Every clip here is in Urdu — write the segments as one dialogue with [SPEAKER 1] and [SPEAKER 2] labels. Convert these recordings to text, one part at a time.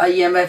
[SPEAKER 1] IMF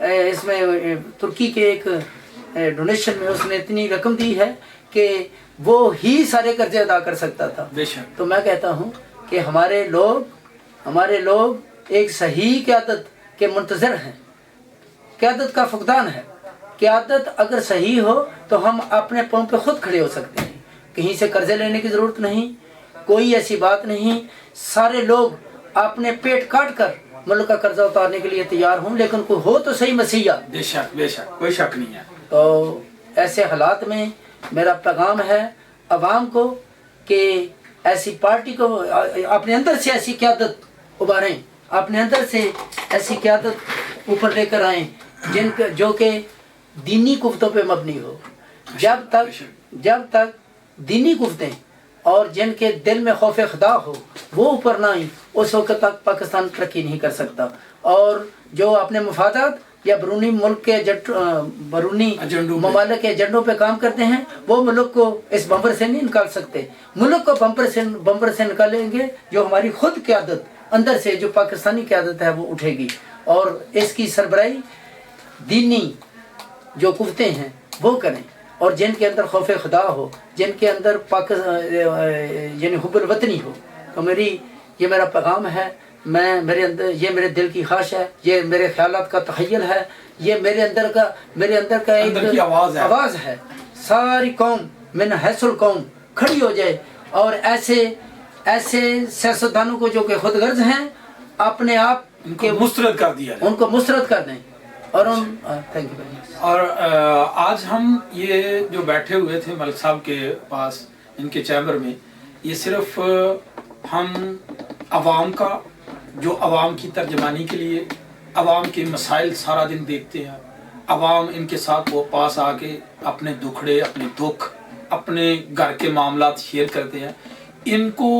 [SPEAKER 1] اس میں ترکی کے ایک ڈونیشن میں اس نے اتنی رقم دی ہے کہ وہ ہی سارے قرضے ادا کر سکتا تھا. تو میں کہتا ہوں کہ ہمارے لوگ ایک صحیح قیادت کے منتظر ہیں. قیادت کا فقدان ہے. قیادت اگر صحیح ہو تو ہم اپنے پاؤں پہ خود کھڑے ہو سکتے ہیں. کہیں سے قرضے لینے کی ضرورت نہیں، کوئی ایسی بات نہیں. سارے لوگ اپنے پیٹ کاٹ کر ملک کا قرضہ اتارنے کے لیے تیار ہوں، لیکن کوئی ہو تو صحیح مسیحا.
[SPEAKER 2] بے شک کوئی شک نہیں ہے.
[SPEAKER 1] تو ایسے حالات میں میرا پیغام ہے عوام کو کہ ایسی پارٹی کو اپنے اندر سے ایسی قیادت ابھاریں، اپنے اندر سے ایسی قیادت اوپر لے کر آئیں جو کہ دینی قوتوں پہ مبنی ہو. جب تک دینی قوتیں اور جن کے دل میں خوف خدا ہو وہ اوپر نہ آئیں، اس وقت تک پاکستان ترقی نہیں کر سکتا. اور جو اپنے مفادات یا بیرونی ملک کے بیرونی ممالک کے ایجنڈوں پہ کام کرتے ہیں وہ ملک کو اس بمبر سے نہیں نکال سکتے. ملک کو بمبر سے نکالیں گے جو ہماری خود قیادت اندر سے جو پاکستانی قیادت ہے وہ اٹھے گی. اور اس کی سربراہی دینی جو قوتیں ہیں وہ کریں، اور جن کے اندر خوف خدا ہو، جن کے اندر یعنی حب الوطنی ہو. تو یہ میرا پیغام ہے. میرے اندر یہ میرے دل کی خواہش ہے، یہ میرے خیالات کا تخیل ہے، یہ میرے اندر کا ایک آواز ہے. ساری قوم من حیث القوم کھڑی ہو جائے اور ایسے سیاستدانوں کو جو کہ خود غرض ہیں اپنے آپ
[SPEAKER 2] کے مسترد کر دیا،
[SPEAKER 1] ان کو مسترد کر دیں.
[SPEAKER 2] اور آج ہم یہ جو بیٹھے ہوئے تھے ملک صاحب کے پاس ان کے چیمبر میں، یہ صرف ہم عوام کا جو عوام کی ترجمانی کے لیے عوام کے مسائل سارا دن دیکھتے ہیں، عوام ان کے ساتھ وہ پاس آ کے اپنے دکھڑے، اپنے دکھ، اپنے گھر کے معاملات شیئر کرتے ہیں. ان کو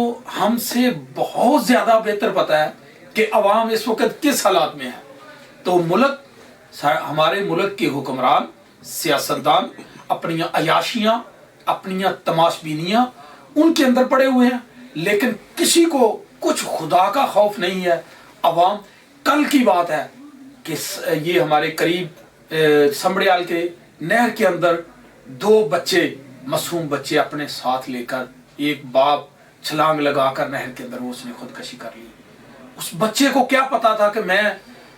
[SPEAKER 2] ہم سے بہت زیادہ بہتر پتہ ہے کہ عوام اس وقت کس حالات میں ہے. تو ہمارے ملک کے حکمران، سیاستدان اپنی عیاشیاں، اپنی تماش بینیاں ان کے اندر پڑے ہوئے ہیں، لیکن کسی کو کچھ خدا کا خوف نہیں ہے. عوام کل کی بات ہے کہ یہ ہمارے قریب سمبڑیال کے نہر کے اندر 2 بچے، معصوم بچے اپنے ساتھ لے کر ایک باپ چھلانگ لگا کر نہر کے اندر اس نے خودکشی کر لی. اس بچے کو کیا پتا تھا کہ میں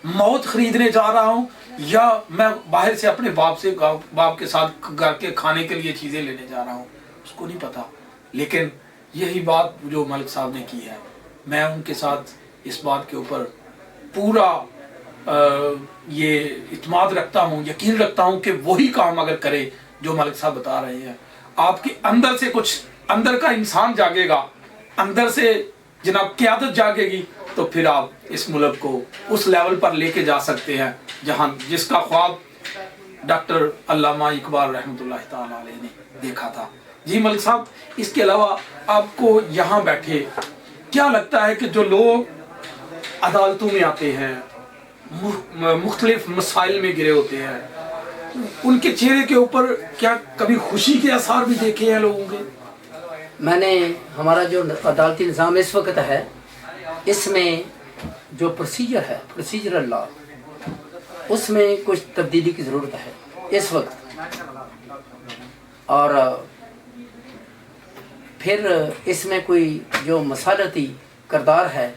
[SPEAKER 2] موت خریدنے جا رہا ہوں یا میں باہر سے اپنے باپ کے ساتھ گھر کے کھانے کے لیے چیزیں لینے جا رہا ہوں. اس کو نہیں پتا. لیکن یہی بات جو ملک صاحب نے کی ہے، میں ان کے ساتھ اس بات کے اوپر پورا یہ اعتماد رکھتا ہوں، یقین رکھتا ہوں کہ وہی کام اگر کرے جو ملک صاحب بتا رہے ہیں، آپ کے اندر سے کچھ اندر کا انسان جاگے گا، اندر سے جناب قیادت جاگے گی، تو پھر آپ اس ملک کو اس لیول پر لے کے جا سکتے ہیں جس کا خواب ڈاکٹر علامہ اقبال رحمۃ اللہ تعالی علیہ نے دیکھا تھا. جی ملک صاحب، اس کے علاوہ آپ کو یہاں بیٹھے کیا لگتا ہے کہ جو لوگ عدالتوں میں آتے ہیں، مختلف مسائل میں گرے ہوتے ہیں، ان کے چہرے کے اوپر کیا کبھی خوشی کے آثار بھی دیکھے ہیں لوگوں کے؟
[SPEAKER 1] میں نے ہمارا جو عدالتی نظام اس وقت ہے، اس میں جو پروسیجر ہے، پروسیجرل لا، اس میں کچھ تبدیلی کی ضرورت ہے اس وقت. اور پھر اس میں کوئی جو مصالحتی کردار ہے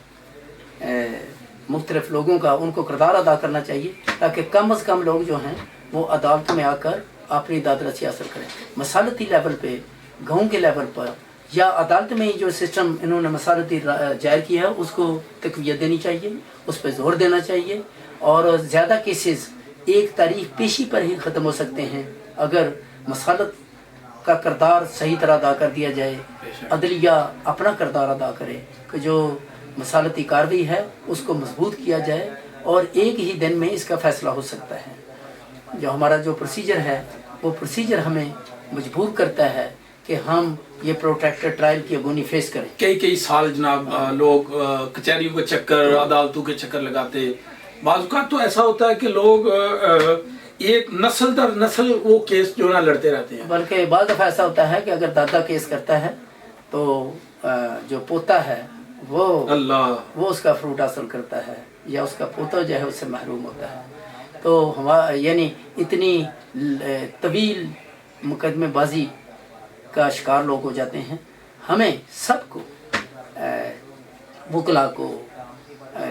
[SPEAKER 1] مختلف لوگوں کا، ان کو کردار ادا کرنا چاہیے تاکہ کم از کم لوگ جو ہیں وہ عدالت میں آ کر اپنی داد رسی حاصل کریں. مصالحتی لیول پہ، گاؤں کے لیول پر یا عدالت میں جو سسٹم انہوں نے مصالحتی جائر کیا ہے اس کو تقویت دینی چاہیے، اس پہ زور دینا چاہیے. اور زیادہ کیسز ایک تاریخ پیشی پر ہی ختم ہو سکتے ہیں اگر مصالحت کا کردار صحیح طرح ادا کر دیا جائے، عدلیہ اپنا کردار ادا کرے کہ جو مصالحتی کارروائی ہے اس کو مضبوط کیا جائے اور ایک ہی دن میں اس کا فیصلہ ہو سکتا ہے. جو ہمارا جو پروسیجر ہے وہ پروسیجر ہمیں مجبور کرتا ہے کہ ہم یہ پروٹیکٹڈ ٹرائل کی اگونی فیس کریں.
[SPEAKER 2] کئی سال جناب لوگ کچہریوں کے چکر، عدالتوں کے چکر لگاتے. بعض اوقات تو ایسا ہوتا ہے کہ لوگ ایک نسل در نسل وہ کیس جو نہ لڑتے رہتے ہیں.
[SPEAKER 1] بلکہ بعض دفعہ ایسا ہوتا ہے کہ اگر دادا کیس کرتا ہے تو جو پوتا ہے وہ اس کا فروٹ حاصل کرتا ہے یا اس کا پوتا جو ہے اس سے محروم ہوتا ہے. تو یعنی اتنی طویل مقدمے بازی کا شکار لوگ ہو جاتے ہیں. ہمیں سب کو وکلا کو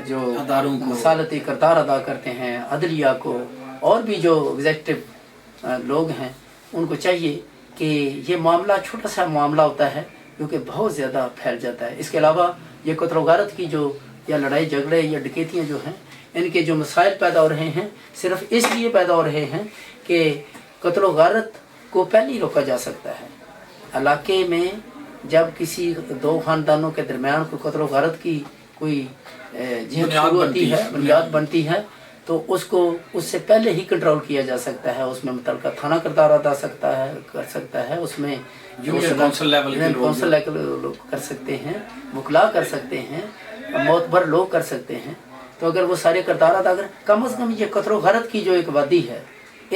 [SPEAKER 1] جو
[SPEAKER 2] اداروں کو
[SPEAKER 1] رسالتی کردار ادا کرتے ہیں, عدلیہ کو, اور بھی جو ایگزیکٹو لوگ ہیں ان کو چاہیے کہ یہ معاملہ چھوٹا سا معاملہ ہوتا ہے کیونکہ بہت زیادہ پھیل جاتا ہے. اس کے علاوہ یہ قتل و غارت کی جو یا لڑائی جھگڑے یا ڈکیتیاں جو ہیں ان کے جو مسائل پیدا ہو رہے ہیں صرف اس لیے پیدا ہو رہے ہیں کہ قتل و غارت کو پہلے ہی روکا جا سکتا ہے. علاقے میں جب کسی دو خاندانوں کے درمیان کوئی قتل و غارت کی کوئی جہد شروع ہوتی ہے, بنیاد بنتی ہے, تو اس کو اس سے پہلے ہی کنٹرول کیا جا سکتا ہے. اس میں متعلقہ تھانہ کردار ادا کر سکتا ہے, اس میں
[SPEAKER 2] کونسل
[SPEAKER 1] لیول لوگ کر سکتے ہیں, وکلا کر سکتے ہیں, معتبر لوگ کر سکتے ہیں. تو اگر وہ سارے کردار ادا کریں, کم از کم یہ قتل و غارت کی جو ایک وادی ہے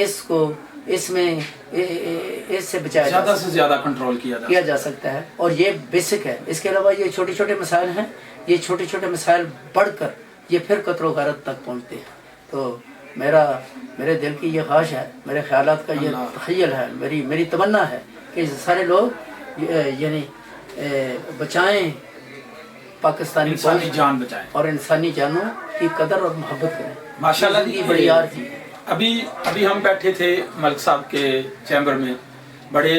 [SPEAKER 1] اس کو اس میں اس سے بچایا
[SPEAKER 2] زیادہ سے زیادہ کنٹرول
[SPEAKER 1] کیا جا سکتا ہے. اور یہ بیسک ہے. اس کے علاوہ یہ چھوٹے چھوٹے مسائل ہیں, یہ چھوٹے چھوٹے مسائل بڑھ کر یہ پھر قتل و غارت تک پہنچتے ہیں. تو میرے دل کی یہ خواہش ہے, میرے خیالات کا یہ تخیل ہے, میری تمنا ہے کہ سارے لوگ یعنی بچائیں پاکستانی
[SPEAKER 2] انسانی جان بچائیں
[SPEAKER 1] اور انسانی جانوں کی قدر اور محبت کریں.
[SPEAKER 2] ماشاءاللہ
[SPEAKER 1] کی بڑی یار چیز ہے.
[SPEAKER 2] ابھی ہم بیٹھے تھے ملک صاحب کے چیمبر میں, بڑے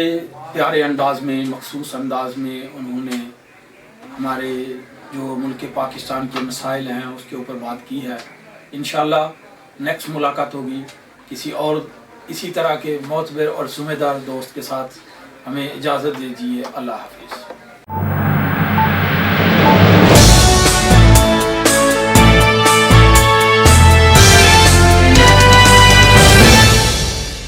[SPEAKER 2] پیارے انداز میں, مخصوص انداز میں انہوں نے ہمارے جو ملک پاکستان کے مسائل ہیں اس کے اوپر بات کی ہے. انشاءاللہ نیکسٹ ملاقات ہوگی کسی اور اسی طرح کے معتبر اور ذمہ دار دوست کے ساتھ. ہمیں اجازت دیجیے. اللہ حافظ.